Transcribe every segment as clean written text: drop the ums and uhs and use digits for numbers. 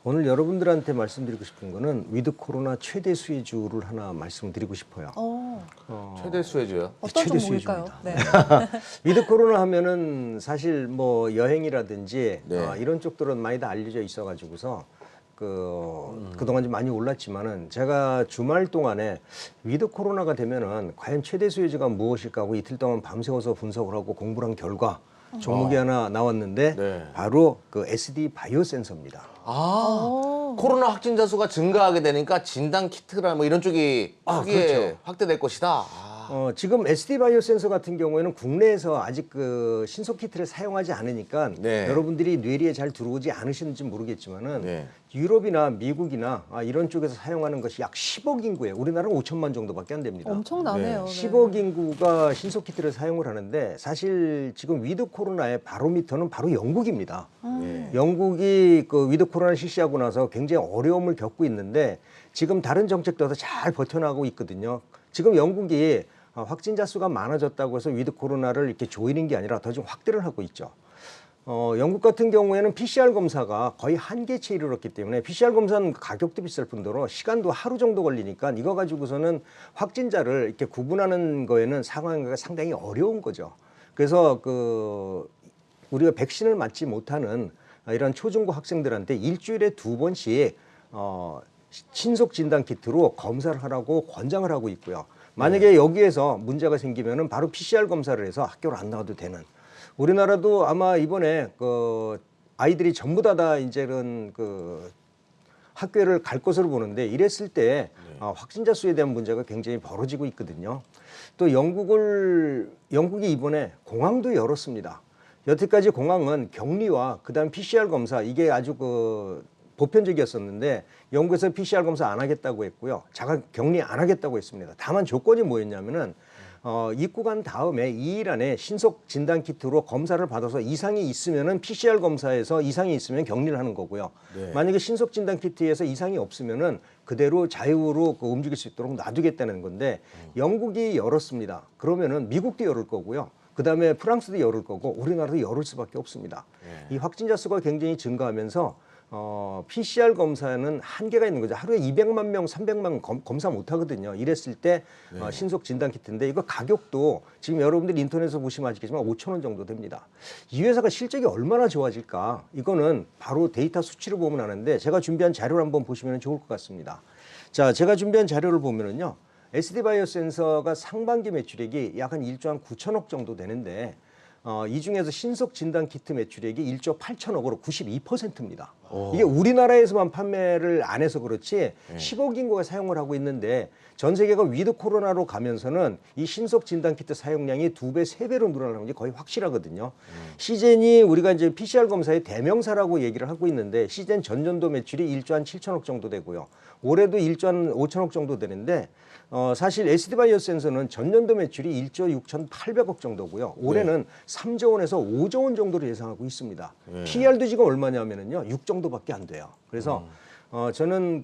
오늘 여러분들한테 말씀드리고 싶은 거는 위드 코로나 최대 수혜주를 하나 말씀드리고 싶어요. 최대 수혜주요? 어떤 최대 종목일까요? 수혜주입니다. 네. 위드 코로나 하면은 사실 뭐 여행이라든지 네. 이런 쪽들은 많이 다 알려져 있어가지고서 그동안 좀 많이 올랐지만은 제가 주말 동안에 위드 코로나가 되면은 과연 최대 수혜주가 무엇일까 하고 이틀 동안 밤새워서 분석을 하고 공부를 한 결과 종목이 하나 나왔는데 네. 바로 그 SD 바이오 센서입니다. 코로나 확진자 수가 증가하게 되니까 진단 키트라 뭐 이런 쪽이 크게 그렇죠. 확대될 것이다. 지금 SD 바이오 센서 같은 경우에는 국내에서 아직 그 신속 키트를 사용하지 않으니까 네. 여러분들이 뇌리에 잘 들어오지 않으시는지 모르겠지만은 네. 유럽이나 미국이나 이런 쪽에서 사용하는 것이 약 10억 인구예요. 우리나라는 5천만 정도밖에 안 됩니다. 엄청나네요. 네. 10억 인구가 신속 키트를 사용을 하는데 사실 지금 위드 코로나의 바로미터는 바로 영국입니다. 영국이 그 위드 코로나를 실시하고 나서 굉장히 어려움을 겪고 있는데 지금 다른 정책도 잘 버텨나가고 있거든요. 지금 영국이 확진자 수가 많아졌다고 해서 위드 코로나를 이렇게 조이는 게 아니라 더 좀 확대를 하고 있죠. 영국 같은 경우에는 PCR 검사가 거의 한계치에 이르렀기 때문에 PCR 검사는 가격도 비쌀 뿐더러 시간도 하루 정도 걸리니까 이거 가지고서는 확진자를 이렇게 구분하는 거에는 상황이 상당히 어려운 거죠. 그래서 우리가 백신을 맞지 못하는 이런 초중고 학생들한테 일주일에 2번씩 신속 진단 키트로 검사를 하라고 권장을 하고 있고요. 만약에 여기에서 문제가 생기면은 바로 PCR 검사를 해서 학교를 안 나와도 되는. 우리나라도 아마 이번에 아이들이 전부 다 이제는 학교를 갈 것으로 보는데 이랬을 때 확진자 수에 대한 문제가 굉장히 벌어지고 있거든요. 또 영국이 이번에 공항도 열었습니다. 여태까지 공항은 격리와 그다음 PCR 검사 이게 아주 보편적이었었는데 영국에서 PCR 검사 안 하겠다고 했고요. 자가 격리 안 하겠다고 했습니다. 다만 조건이 뭐였냐면은 입국한 다음에 2일 안에 신속 진단 키트로 검사를 받아서 이상이 있으면은 PCR 검사에서 이상이 있으면 격리를 하는 거고요. 네. 만약에 신속 진단 키트에서 이상이 없으면은 그대로 자유로 움직일 수 있도록 놔두겠다는 건데 영국이 열었습니다. 그러면은 미국도 열을 거고요. 그다음에 프랑스도 열을 거고 우리나라도 열을 수밖에 없습니다. 이 확진자 수가 굉장히 증가하면서 PCR 검사는 한계가 있는 거죠. 하루에 200만 명, 300만 검사 못 하거든요. 이랬을 때 신속 진단 키트인데 이거 가격도 지금 여러분들 인터넷에서 보시면 아시겠지만 5천 원 정도 됩니다. 이 회사가 실적이 얼마나 좋아질까? 이거는 바로 데이터 수치를 보면 아는데 제가 준비한 자료를 한번 보시면 좋을 것 같습니다. 자, 제가 준비한 자료를 보면은요. SD 바이오 센서가 상반기 매출액이 약 한 1조 한 9천억 정도 되는데 이 중에서 신속 진단 키트 매출액이 1조 8천억으로 92%입니다. 이게 우리나라에서만 판매를 안 해서 그렇지 10억 인구가 사용을 하고 있는데 전 세계가 위드 코로나로 가면서는 이 신속 진단 키트 사용량이 2배, 3배로 늘어나는 게 거의 확실하거든요. 시젠이 우리가 이제 PCR 검사의 대명사라고 얘기를 하고 있는데 시젠 전년도 매출이 1조 한 7천억 정도 되고요. 올해도 1조 한 5천억 정도 되는데 사실 SD 바이오 센서는 전년도 매출이 1조 6,800억 정도고요. 올해는 3조 원에서 5조 원 정도를 예상하고 있습니다. PR도 지금 얼마냐면은요. 6 정도밖에 안 돼요. 그래서 저는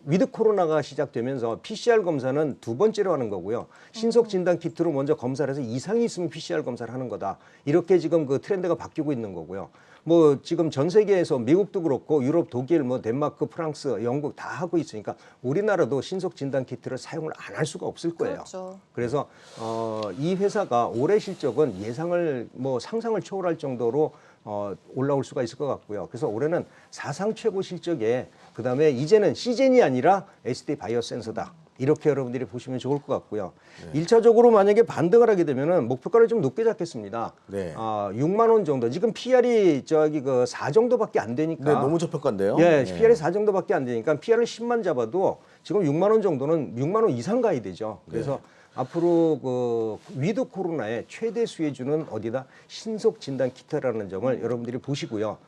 위드 코로나가 시작되면서 PCR 검사는 2번째로 하는 거고요. 신속 진단 키트로 먼저 검사를 해서 이상이 있으면 PCR 검사를 하는 거다. 이렇게 지금 트렌드가 바뀌고 있는 거고요. 뭐 지금 전 세계에서 미국도 그렇고 유럽, 독일, 뭐 덴마크, 프랑스, 영국 다 하고 있으니까 우리나라도 신속 진단 키트를 사용을 안 할 수가 없을 거예요. 그렇죠. 그래서 이 회사가 올해 실적은 예상을 상상을 초월할 정도로 올라올 수가 있을 것 같고요. 그래서 올해는 사상 최고 실적에 그다음에 이제는 시젠이 아니라 SD 바이오 센서다. 이렇게 여러분들이 보시면 좋을 것 같고요. 1차적으로 만약에 반등을 하게 되면은 목표가를 좀 높게 잡겠습니다. 6만 원 정도. 지금 PR이 4 정도밖에 안 되니까. 네, 너무 저평가인데요. PR이 4 정도밖에 안 되니까 PR을 10만 잡아도 지금 6만 원 정도는 6만 원 이상 가야 되죠. 그래서 앞으로 위드 코로나의 최대 수혜주는 어디다? 신속 진단 키트라는 점을 여러분들이 보시고요.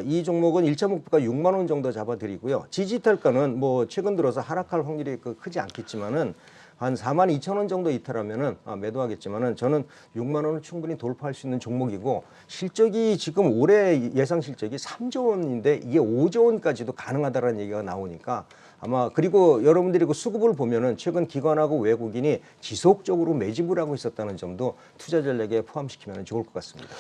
이 종목은 1차 목표가 6만 원 정도 잡아드리고요. 지지탈가는 최근 들어서 하락할 확률이 크지 않겠지만은 한 4만 2천 원 정도 이탈하면은 매도하겠지만은 저는 6만 원을 충분히 돌파할 수 있는 종목이고 실적이 지금 올해 예상 실적이 3조 원인데 이게 5조 원까지도 가능하다라는 얘기가 나오니까 아마 그리고 여러분들이 수급을 보면은 최근 기관하고 외국인이 지속적으로 매집을 하고 있었다는 점도 투자 전략에 포함시키면 좋을 것 같습니다.